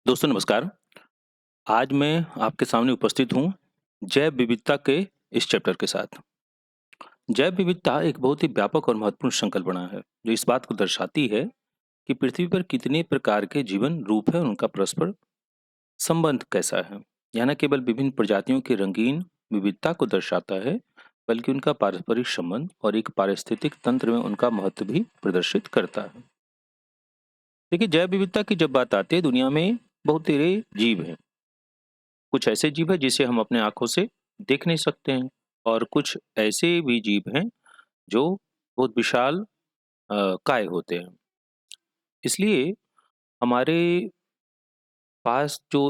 दोस्तों नमस्कार। आज मैं आपके सामने उपस्थित हूँ जैव विविधता के इस चैप्टर के साथ। जैव विविधता एक बहुत ही व्यापक और महत्वपूर्ण संकल्पना है जो इस बात को दर्शाती है कि पृथ्वी पर कितने प्रकार के जीवन रूप है और उनका परस्पर संबंध कैसा है। यह न केवल विभिन्न प्रजातियों की रंगीन विविधता को दर्शाता है बल्कि उनका पारस्परिक संबंध और एक पारिस्थितिक तंत्र में उनका महत्व भी प्रदर्शित करता है। देखिए, जैव विविधता की जब बात आती है, दुनिया में बहुत सारे जीव हैं। कुछ ऐसे जीव हैं जिसे हम अपने आँखों से देख नहीं सकते हैं और कुछ ऐसे भी जीव हैं जो बहुत विशाल काय होते हैं। इसलिए हमारे पास जो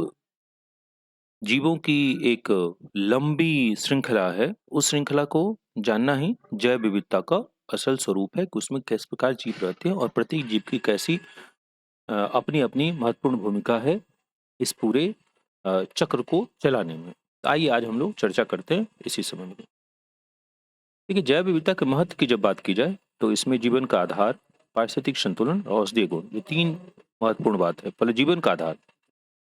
जीवों की एक लंबी श्रृंखला है, उस श्रृंखला को जानना ही जैव विविधता का असल स्वरूप है कि उसमें किस प्रकार जीव रहते हैं और प्रत्येक जीव की कैसी अपनी-अपनी महत्वपूर्ण भूमिका है इस पूरे चक्र को चलाने में। आइए आज हम लोग चर्चा करते हैं इसी संबंध में। देखिए, जैव विविधता के महत्व की जब बात की जाए तो इसमें जीवन का आधार, पारिस्थितिक संतुलन और औषधीय गुण, ये 3 महत्वपूर्ण बात है। पहले जीवन का आधार।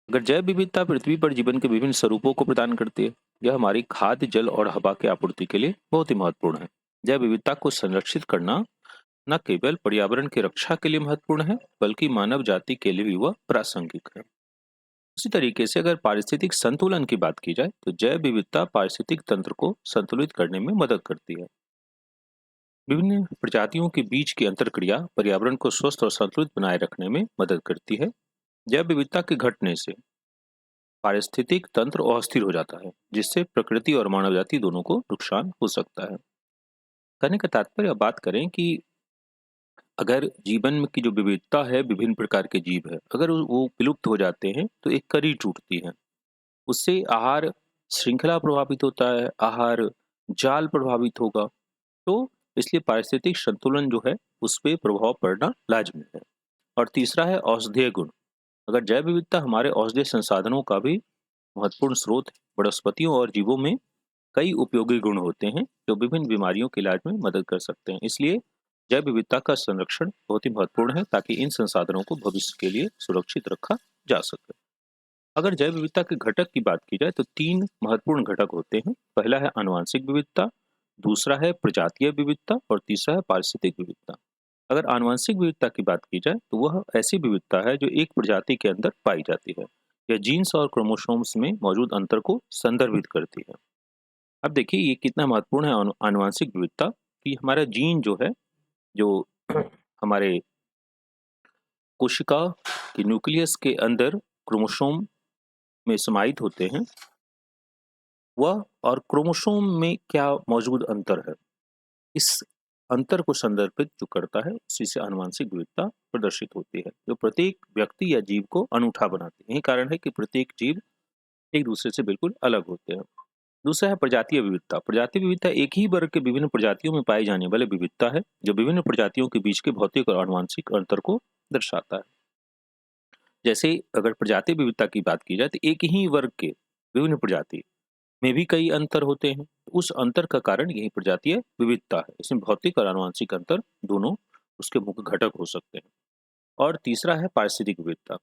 अगर जैव विविधता पृथ्वी पर जीवन के विभिन्न स्वरूपों को प्रदान करती है, यह हमारी खाद्य, जल और हवा की आपूर्ति के लिए बहुत ही महत्वपूर्ण है। जैव विविधता को संरक्षित करना न केवल पर्यावरण की रक्षा के लिए महत्वपूर्ण है, बल्कि मानव जाति के लिए भी वह प्रासंगिक है। उसी तरीके से अगर पारिस्थितिक संतुलन की बात की जाए, तो जैव विविधता पारिस्थितिक तंत्र को संतुलित करने में मदद करती है। विभिन्न प्रजातियों के बीच की अंतरक्रिया पर्यावरण को स्वस्थ और संतुलित बनाए रखने में मदद करती है। जैव विविधता के घटने से पारिस्थितिक तंत्र अस्थिर हो जाता है, जिससे प्रकृति और मानव जाति दोनों को नुकसान हो सकता है। कहने का तात्पर्य, अब बात करें कि अगर जीवन में की जो विविधता है, विभिन्न प्रकार के जीव है, अगर वो विलुप्त हो जाते हैं तो एक कड़ी टूटती है। उससे आहार श्रृंखला प्रभावित होता है, आहार जाल प्रभावित होगा। तो इसलिए पारिस्थितिक संतुलन जो है, उस पे प्रभाव पड़ना लाज़मी है। और तीसरा है औषधीय गुण। अगर जैव विविधता हमारे औषधीय संसाधनों का भी महत्वपूर्ण स्रोत है। वनस्पतियों और जीवों में कई उपयोगी गुण होते हैं जो विभिन्न बीमारियों के इलाज में मदद कर सकते हैं। इसलिए जैव विविधता का संरक्षण बहुत ही महत्वपूर्ण है ताकि इन संसाधनों को भविष्य के लिए सुरक्षित रखा जा सके। अगर जैव विविधता के घटक की बात की जाए तो 3 महत्वपूर्ण घटक होते हैं। पहला है आनुवंशिक विविधता, दूसरा है प्रजातीय विविधता और तीसरा है पारिस्थितिक विविधता। अगर आनुवंशिक विविधता की बात की जाए तो वह ऐसी विविधता है जो एक प्रजाति के अंदर पाई जाती है। यह जीन्स और क्रोमोसोम्स में मौजूद अंतर को संदर्भित करती है। अब देखिए, ये कितना महत्वपूर्ण है आनुवंशिक विविधता कि हमारा जीन जो है, जो हमारे कोशिका के न्यूक्लियस के अंदर क्रोमोसोम में समाहित होते हैं, वह और क्रोमोसोम में क्या मौजूद अंतर है, इस अंतर को संदर्भित जो करता है, उसी से आनुवंशिक विविधता प्रदर्शित होती है, जो प्रत्येक व्यक्ति या जीव को अनूठा बनाती है। यही कारण है कि प्रत्येक जीव एक दूसरे से बिल्कुल अलग होते हैं। दूसरा है प्रजातीय विविधता। प्रजातीय विविधता एक ही वर्ग के विभिन्न प्रजातियों में पाई जाने वाली विविधता है, जो विभिन्न प्रजातियों के बीच के भौतिक और आनुवंशिक अंतर को दर्शाता है। जैसे अगर प्रजातीय विविधता की बात की जाए तो एक ही वर्ग के विभिन्न प्रजाति में भी कई अंतर होते हैं। उस अंतर का कारण यही प्रजातीय विविधता है। इसमें भौतिक और आनुवंशिक अंतर दोनों उसके मुख्य घटक हो सकते हैं। और तीसरा है पारिस्थितिक विविधता।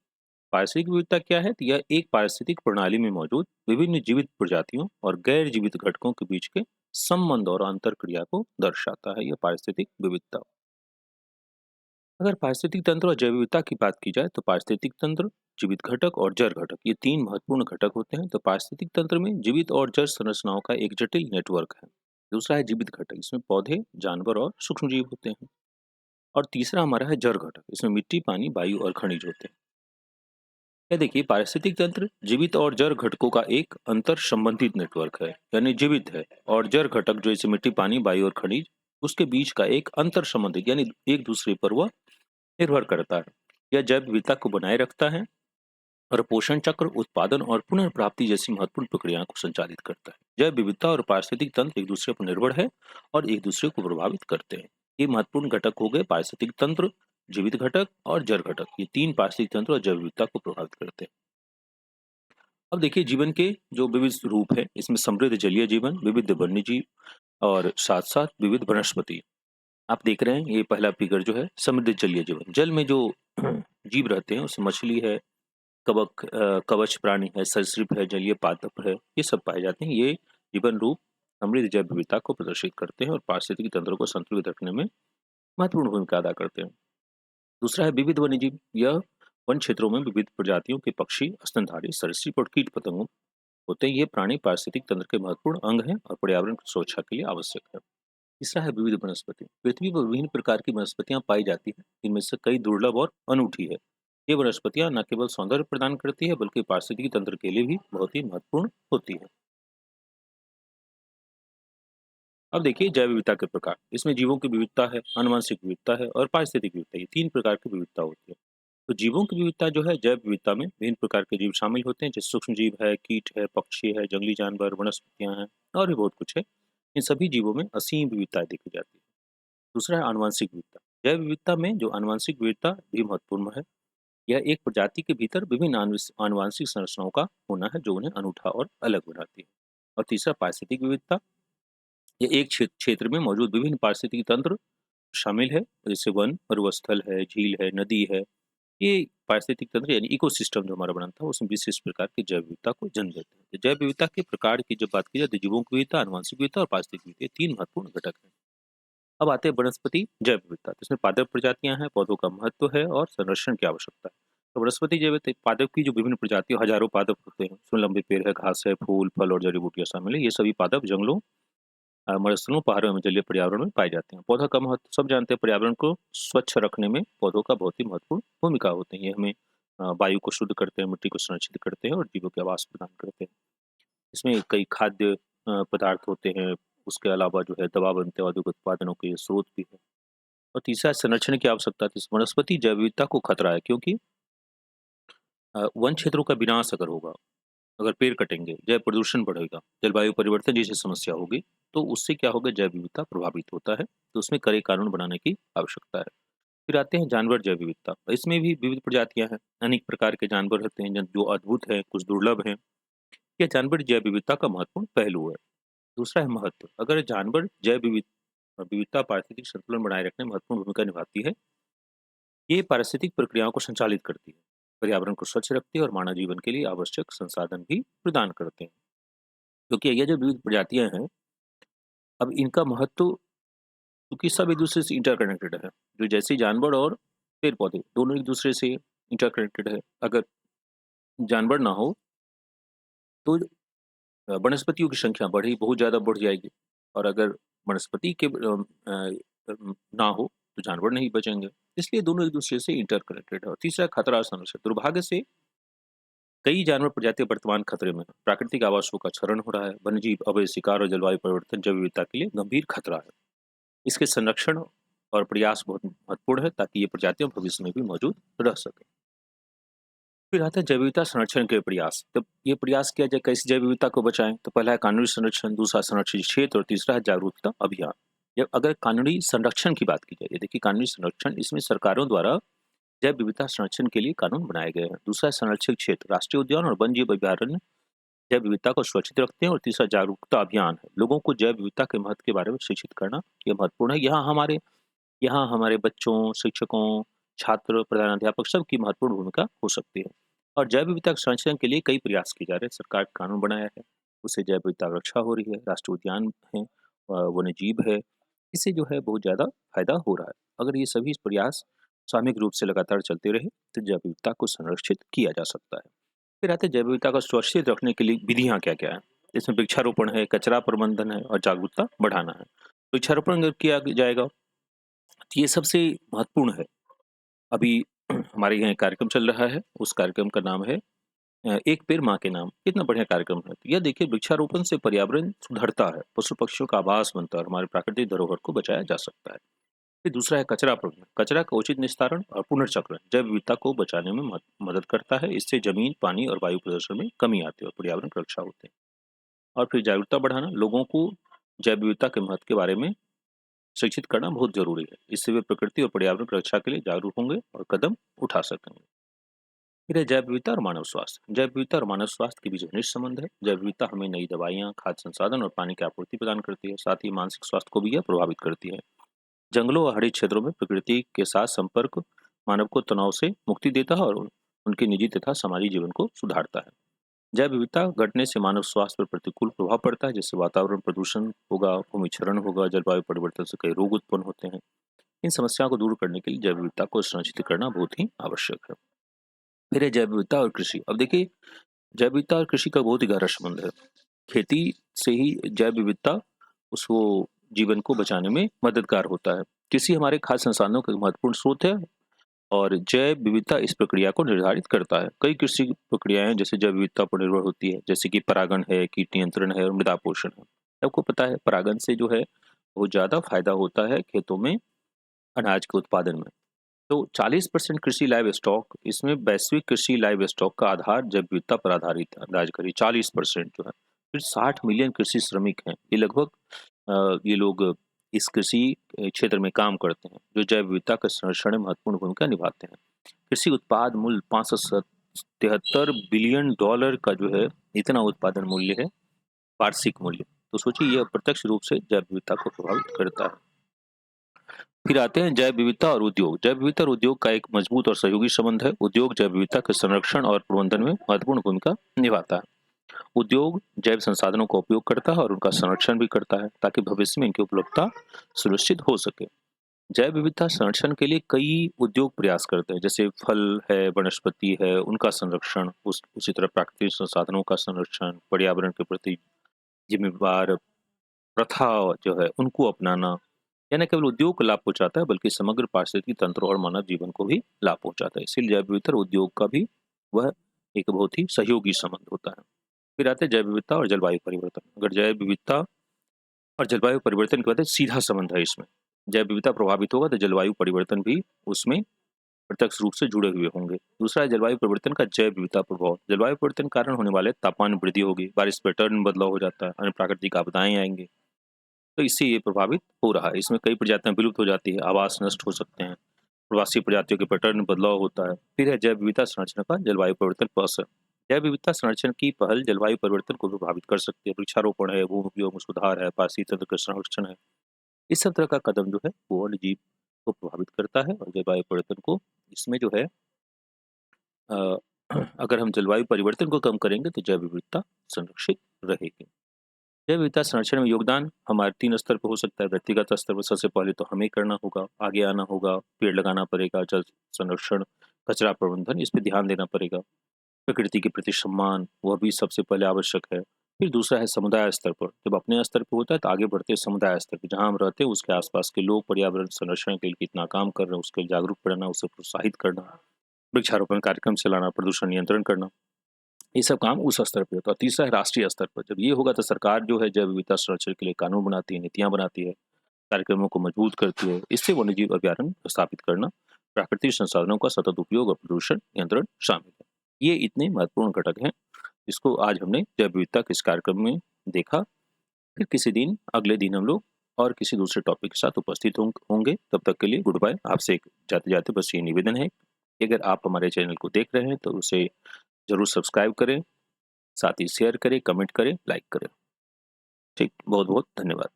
पारिस्थितिक विविधता क्या है? तो यह एक पारिस्थितिक प्रणाली में मौजूद विभिन्न जीवित प्रजातियों और गैर जीवित घटकों के बीच के संबंध और अंतर क्रिया को दर्शाता है। यह पारिस्थितिक विविधता। अगर पारिस्थितिक तंत्र और जैव विविधता की बात की जाए तो पारिस्थितिक तंत्र, जीवित घटक और जड़ घटक, ये 3 महत्वपूर्ण घटक होते हैं। तो पारिस्थितिक तंत्र में जीवित और जड़ संरचनाओं का एक जटिल नेटवर्क है। दूसरा है जीवित घटक, इसमें पौधे, जानवर और सूक्ष्म जीव होते हैं। और तीसरा हमारा है जड़ घटक, इसमें मिट्टी, पानी, वायु और खनिज होते हैं। ये देखिए, पारिस्थितिक तंत्र जीवित और जड़ घटकों का एक अंतर संबंधित नेटवर्क है, यानी जीवित है। और जड़ घटक जो इसे मिट्टी, पानी, वायु और खनिज, उसके बीच का एक अंतर संबंधित, यानी एक दूसरे पर वह निर्भर करता है। यह जैव विविधता को बनाए रखता है और पोषण चक्र, उत्पादन और पुनर्प्राप्ति जैसी महत्वपूर्ण प्रक्रियाओं को संचालित करता है। जैव विविधता और पारिस्थितिक तंत्र एक दूसरे पर निर्भर है और एक दूसरे को प्रभावित करते हैं। ये महत्वपूर्ण घटक हो गए पारिस्थितिक तंत्र, जीवित घटक और जड़ घटक। ये 3 पारिस्थितिक तंत्र और जैव विविधता को प्रभावित करते हैं। अब देखिए, जीवन के जो विविध रूप है, इसमें समृद्ध जलीय जीवन, विविध वन्य जीव और साथ साथ विविध वनस्पति। आप देख रहे हैं, ये पहला फिगर जो है समृद्ध जलीय जीवन। जल में जो जीव रहते हैं, उसमें मछली है, कवच प्राणी है, सरीसृप है, जलीय पादप है, ये सब पाए जाते हैं। ये जीवन रूप समृद्ध जैव विविधता को प्रदर्शित करते हैं और पारिस्थितिकी तंत्र को संतुलित रखने में महत्वपूर्ण भूमिका अदा करते हैं। दूसरा है विविध वन्यजीव। यह वन क्षेत्रों में विविध प्रजातियों के पक्षी, स्तनधारी, सरीसृप और कीट पतंगों होते हैं। ये प्राणी पारिस्थितिक तंत्र के महत्वपूर्ण अंग हैं और पर्यावरण की सुरक्षा के लिए आवश्यक है। तीसरा है विविध वनस्पति। पृथ्वी पर विभिन्न प्रकार की वनस्पतियां पाई जाती हैं, इनमें से कई दुर्लभ और अनूठी है। ये वनस्पतियां न केवल सौंदर्य प्रदान करती है बल्कि पारिस्थितिकी तंत्र के लिए भी बहुत ही महत्वपूर्ण होती है। अब देखिए जैव विविधता के प्रकार। इसमें जीवों की विविधता है, आनुवंशिक विविधता है और पारिस्थितिक विविधता, ये तीन प्रकार की विविधता होती है। तो जीवों की विविधता जो है, जैव विविधता में विभिन्न प्रकार के जीव शामिल होते हैं, जैसे सूक्ष्म जीव है, कीट है, पक्षी है, जंगली जानवर, वनस्पतियां हैं और भी बहुत कुछ है। इन सभी जीवों में असीम विविधताएं देखी जाती है। दूसरा है आनुवंशिक विविधता। जैव विविधता में जो आनुवंशिक विविधता भी महत्वपूर्ण है। यह एक प्रजाति के भीतर विभिन्न आनुवंशिक संरचनाओं का होना है जो उन्हें अनूठा और अलग बनाती है। और तीसरा पारिस्थितिक विविधता। ये एक क्षेत्र में मौजूद विभिन्न पारिस्थितिक तंत्र शामिल है, जैसे वन, मरुस्थल है, झील है, नदी है। ये पारिस्थितिक तंत्र यानी इकोसिस्टम जो हमारा बनता है, उसमें विशेष प्रकार की जैव विविधता को जन्म देते हैं। तो जैव विविधता के प्रकार की जब बात की जाए तो जीवों की विविधता, आनुवंशिक विविधता और पारिस्थितिक विविधता, ये तीन महत्वपूर्ण घटक हैं। अब आते हैं वनस्पति जैव विविधता। तो इसमें पादप प्रजातियां हैं, पौधों का महत्व है और संरक्षण की आवश्यकता है। तो वनस्पति जैव विविधता, पादप की जो विभिन्न प्रजातियों, हजारों पादप होते हैं, उसमें लंबे पेड़ है, घास है, फूल, फल और जड़ी बूटियां शामिल है। ये सभी पादप जंगलों, मरुस्थलों, पहाड़ों में, जलीय पर्यावरण में पाए जाते हैं। पौधा का महत्व सब जानते हैं। पर्यावरण को स्वच्छ रखने में पौधों का बहुत ही महत्वपूर्ण भूमिका होती है। ये हमें वायु को शुद्ध करते हैं, मिट्टी को संरक्षित करते हैं और जीवों के आवास प्रदान करते हैं। इसमें कई खाद्य पदार्थ होते हैं। उसके अलावा जो है दवा बनते हैं, औद्योगिक उत्पादनों के स्रोत भी है। और तीसरा संरक्षण की आवश्यकता थी। वनस्पति जैव विविधता को खतरा है, क्योंकि वन क्षेत्रों का विनाश अगर होगा, अगर पेड़ कटेंगे, जैव प्रदूषण बढ़ेगा, जलवायु परिवर्तन जैसी समस्या होगी, तो उससे क्या होगा, जैव विविधता प्रभावित होता है। तो उसमें कड़े कानून बनाने की आवश्यकता है। फिर आते हैं जानवर जैव विविधता। इसमें भी विविध प्रजातियां हैं, अनेक प्रकार के जानवर होते हैं जो अद्भुत हैं, कुछ दुर्लभ हैं। यह जानवर जैव विविधता का महत्वपूर्ण पहलू है। दूसरा है महत्व। अगर जानवर जैव विविधता पारिस्थितिक संतुलन बनाए रखने में महत्वपूर्ण भूमिका निभाती है। ये पारिस्थितिक प्रक्रियाओं को संचालित करती है, पर्यावरण को स्वच्छ रखती है और मानव जीवन के लिए आवश्यक संसाधन भी प्रदान करते हैं। क्योंकि ये जो विविध प्रजातियां हैं, अब इनका महत्व, क्योंकि सब एक दूसरे से इंटरकनेक्टेड है। जो जैसे जानवर और पेड़ पौधे दोनों एक दूसरे से इंटरकनेक्टेड है। अगर जानवर ना हो तो वनस्पतियों की संख्या बढ़ी बहुत ज़्यादा बढ़ जाएगी, और अगर वनस्पति के ना हो तो जानवर नहीं बचेंगे। इसलिए दोनों एक दूसरे से इंटरकनेक्टेड है। और तीसरा खतरा और संरक्षण। दुर्भाग्य से कई जानवर प्रजातियां वर्तमान खतरे में हैं। प्राकृतिक आवासों का क्षरण हो रहा है। वन्यजीव, अवैध शिकार और जलवायु परिवर्तन जैव विविधता के लिए गंभीर खतरा है। इसके संरक्षण और प्रयास बहुत महत्वपूर्ण है, ताकि ये प्रजातियां भविष्य में भी मौजूद रह सकें। फिर आता है जैव विविधता संरक्षण के प्रयास। तो ये प्रयास किया जाए कैसे जैव विविधता को बचाएं। तो पहला है कानूनी संरक्षण, दूसरा संरक्षित क्षेत्र और तीसरा है जागरूकता अभियान। जब अगर कानूनी संरक्षण की बात की जाए, देखिए कानूनी संरक्षण, इसमें सरकारों द्वारा जैव विविधता संरक्षण के लिए कानून बनाए गए हैं। दूसरा है संरक्षित क्षेत्र, राष्ट्रीय उद्यान और वन जीव अभयारण्य जैव विविधता को सुरक्षित रखते हैं। और तीसरा जागरूकता अभियान है, लोगों को जैव विविधता के महत्व के बारे में शिक्षित करना, यह महत्वपूर्ण है। यहाँ हमारे बच्चों, शिक्षकों, छात्र, प्रधानाध्यापक सबकी महत्वपूर्ण भूमिका हो सकती है। और जैव विविधता के संरक्षण के लिए कई प्रयास किए जा रहे हैं। सरकार ने कानून बनाया है, उससे जैव विविधता की रक्षा हो रही है। राष्ट्रीय उद्यान है, वन्य जीव है, इससे जो है बहुत ज़्यादा फायदा हो रहा है। अगर ये सभी प्रयास सामूहिक रूप से लगातार चलते रहे तो जैव विविधता को संरक्षित किया जा सकता है। फिर आते हैं जैव विविधता को सुरक्षित रखने के लिए विधियाँ क्या-क्या हैं। इसमें वृक्षारोपण है, कचरा प्रबंधन है और जागरूकता बढ़ाना है। वृक्षारोपण अगर किया जाएगा तो ये सबसे महत्वपूर्ण है। अभी हमारे यहाँ एक कार्यक्रम चल रहा है, उस कार्यक्रम का नाम है एक पेड़ माँ के नाम। कितना बढ़िया कार्यक्रम है। तो यह देखिए, वृक्षारोपण से पर्यावरण सुधरता है, पशु पक्षियों का आवास बनता है और हमारे प्राकृतिक धरोहर को बचाया जा सकता है। फिर दूसरा है कचरा प्रबंधन। कचरा का उचित निस्तारण और पुनर्चक्रण जैव विविधता को बचाने में मदद करता है। इससे जमीन, पानी और वायु प्रदूषण में कमी आती है और पर्यावरण की रक्षा होती है। और फिर जागरूकता बढ़ाना, लोगों को जैव विविधता के महत्व के बारे में शिक्षित करना बहुत जरूरी है। इससे वे प्रकृति और पर्यावरण की रक्षा के लिए जागरूक होंगे और कदम उठा सकेंगे। फिर है जैव विविधता और मानव स्वास्थ्य। जैव विविधता और मानव स्वास्थ्य के बीच घनिष्ठ संबंध है। जैव विविधता हमें नई दवाइयाँ, खाद्य संसाधन और पानी की आपूर्ति प्रदान करती है। साथ ही मानसिक स्वास्थ्य को भी यह प्रभावित करती है। जंगलों और हरित क्षेत्रों में प्रकृति के साथ संपर्क मानव को तनाव से मुक्ति देता है और उनके निजी तथा सामाजिक जीवन को सुधारता है। जैव विविधता घटने से मानव स्वास्थ्य पर प्रतिकूल प्रभाव पड़ता है, जैसे वातावरण प्रदूषण होगा, भूमि क्षरण होगा, जलवायु परिवर्तन से कई रोग उत्पन्न होते हैं। इन समस्याओं को दूर करने के लिए जैव विविधता को संरक्षित करना बहुत ही आवश्यक है। फिर है जैव विविधता और कृषि। अब देखिए, जैव विविधता और कृषि का बहुत ही गहरा संबंध है। खेती से ही जैव विविधता उसको जीवन को बचाने में मददगार होता है। कृषि हमारे खाद्य संसाधनों का एक महत्वपूर्ण स्रोत है और जैव विविधता इस प्रक्रिया को निर्धारित करता है। कई कृषि प्रक्रियाएं जैसे जैव विविधता पर निर्भर होती है, जैसे कि परागण है, कीट नियंत्रण है और मृदा पोषण है। आपको पता है परागण से जो है बहुत ज्यादा फायदा होता है खेतों में अनाज के उत्पादन में। तो 40% कृषि लाइव स्टॉक, इसमें वैश्विक कृषि लाइव स्टॉक का आधार जैव विविधता पर आधारित है। अंदाज करिए 40% जो है। फिर 60 मिलियन कृषि श्रमिक हैं, ये लगभग ये लोग इस कृषि क्षेत्र में काम करते हैं, जो जैव विविधता के संरक्षण में महत्वपूर्ण भूमिका निभाते हैं। कृषि उत्पाद मूल्य 573 बिलियन डॉलर का जो है इतना उत्पादन मूल्य है, वार्षिक मूल्य। तो सोचिए यह प्रत्यक्ष रूप से जैव विविधता को प्रभावित करता है। फिर आते हैं जैव विविधता और उद्योग। जैव विविधता और उद्योग का एक मजबूत और सहयोगी संबंध है। उद्योग जैव विविधता के संरक्षण और प्रबंधन में महत्वपूर्ण भूमिका निभाता है। उद्योग जैव संसाधनों का उपयोग करता है और उनका संरक्षण भी करता है, ताकि भविष्य में इनकी उपलब्धता सुनिश्चित हो सके। जैव विविधता संरक्षण के लिए कई उद्योग प्रयास करते हैं, जैसे फल है, वनस्पति है, उनका संरक्षण, उसी तरह प्राकृतिक संसाधनों का संरक्षण, पर्यावरण के प्रति जिम्मेवार प्रथा जो है उनको अपनाना। यह न केवल उद्योग को लाभ पहुंचाता है, बल्कि समग्र पारिस्थितिकी तंत्र और मानव जीवन को भी लाभ पहुंचाता है। इसीलिए जैव विविधता और उद्योग का भी वह एक बहुत ही सहयोगी संबंध होता है। फिर आते हैं जैव विविधता और जलवायु परिवर्तन। अगर जैव विविधता और जलवायु परिवर्तन की बात है, सीधा संबंध है इसमें। जैव विविधता प्रभावित होगा तो जलवायु परिवर्तन भी उसमें प्रत्यक्ष रूप से जुड़े हुए होंगे। दूसरा है जलवायु परिवर्तन का जैव विविधता प्रभाव। जलवायु परिवर्तन के कारण होने वाले तापमान में वृद्धि होगी, बारिश पैटर्न में बदलाव हो जाता है, अन्य प्राकृतिक आपदाएं आएंगे, तो इससे ये प्रभावित हो रहा है। इसमें कई प्रजातियां विलुप्त हो जाती है, आवास नष्ट हो सकते हैं, प्रवासी प्रजातियों के पैटर्न में बदलाव होता है। फिर है जैव विविधता संरक्षण का जलवायु परिवर्तन पर असर। जैव विविधता संरक्षण की पहल जलवायु परिवर्तन को प्रभावित कर सकती है। वृक्षारोपण है, भू उपयोग में सुधार है, पारिस्थितिक तंत्र का संरक्षण है। इस सब तरह का कदम जो है वो वन्य जीव को प्रभावित करता है और जलवायु परिवर्तन को इसमें जो है अ, अगर हम जलवायु परिवर्तन को कम करेंगे तो जैव विविधता संरक्षित रहेगी। जैव विविधता संरक्षण में योगदान हमारे 3 स्तर पे हो सकता है। व्यक्तिगत स्तर पर सबसे पहले तो हमें करना होगा, आगे आना होगा, पेड़ लगाना पड़ेगा, जल संरक्षण, कचरा प्रबंधन, इस पे ध्यान देना पड़ेगा। प्रकृति के प्रति सम्मान, वह भी सबसे पहले आवश्यक है। फिर दूसरा है समुदाय स्तर पर। जब अपने स्तर पे होता है तो आगे बढ़ते हैं समुदाय स्तर पे, जहाँ हम रहते हैं उसके आस-पास के लोग पर्यावरण संरक्षण के लिए कितना काम कर रहे हैं, उसके लिए जागरूक करना, उसे प्रोत्साहित करना, वृक्षारोपण कार्यक्रम चलाना, प्रदूषण नियंत्रण करना। ये सब काम उस स्तर पे होता है। तीसरा है राष्ट्रीय स्तर पर। जब ये होगा तो सरकार जो है जैव विविधता संरक्षण के लिए कानून बनाती है, नीतियाँ बनाती है, कार्यक्रमों को मजबूत करती है। इससे वन्यजीव अभयारण्य स्थापित करना, प्राकृतिक संसाधनों का सतत उपयोग और प्रदूषण नियंत्रण शामिल है। ये इतने महत्वपूर्ण घटक हैं जिसको आज हमने जैव विविधता के इस कार्यक्रम में देखा। फिर किसी दिन अगले दिन हम लोग और किसी दूसरे टॉपिक के साथ उपस्थित होंगे। तब तक के लिए गुड बाय। आपसे एक जाते जाते बस ये निवेदन है कि अगर आप हमारे चैनल को देख रहे हैं तो उसे जरूर सब्सक्राइब करें, साथ ही शेयर करें, कमेंट करें, लाइक करें। ठीक, बहुत बहुत धन्यवाद।